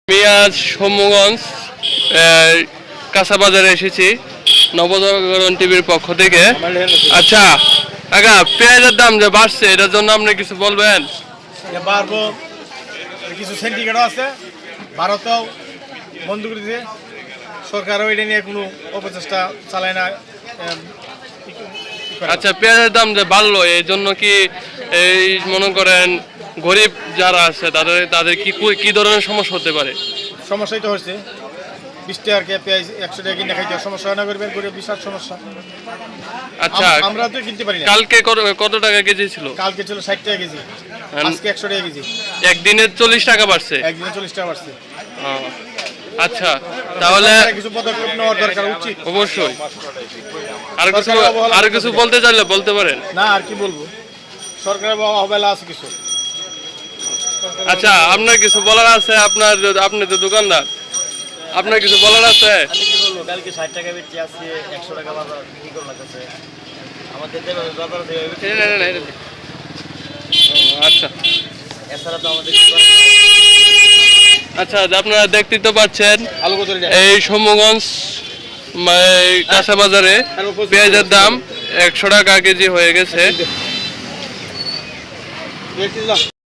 আমি আজ সমগঞ্জ কাঁচা বাজারে এসেছি নবজাগরণ টিভির পক্ষ থেকে। আচ্ছা কাকা, পেঁয়াজের দাম যে বাড়ছে এটার জন্য আপনি কিছু বলবেন? বাড়বো, কিছু সিন্ডিকেটও আছে, ভারতেও বন্ধ করে দিয়েছে। সরকারও এটা নিয়ে কোনো অপচেষ্টা চালায় না। আচ্ছা, পেঁয়াজের দাম যে বাড়লো এই জন্য কি এই মনে করেন গরিব যারা আছে তাদের কি ধরনের সমস্যা হতে পারে? সমস্যাই তো হচ্ছে, 20 টাকার কে পেঁয়াজ 100 টাকা কিনে খাইতে সমস্যা হয় না? করবেন গরিব বিশাল সমস্যা। আচ্ছা, আমরা তো কিনতে পারি না। কালকে কত টাকা কেজি ছিল? কালকে ছিল 60 টাকা কেজি, আজকে 100 টাকা কেজি। একদিনে 40 টাকা বাড়ছে? একদিনে 40 টাকা বাড়ছে। আচ্ছা, তাহলে কিছু পদক্ষেপ নেওয়ার দরকার উচিত অবশ্যই। আর কিছু বলতে চাইলে বলতে পারেন। না, আর কি বলবো, সরকারের অবহেলা আছে কিছু। আচ্ছা, আপনার কিছু বলার আছে? আপনি তো দোকানদার, আপনার কিছু বলার আছে? আমি কি বলবো, কালকে 60 টাকা বেচে আজকে 100 টাকা বাজার কি করে লাগতেছে আমাদের বাজার থেকে। আচ্ছা এছাড়া তো আমাদের কি করার আচ্ছা, আপনারা দেখতেই তো পাচ্ছেন এই সমগঞ্জ কাঁচা বাজারে পেঁয়াজের দাম 100 টাকা কেজি হয়ে গেছে।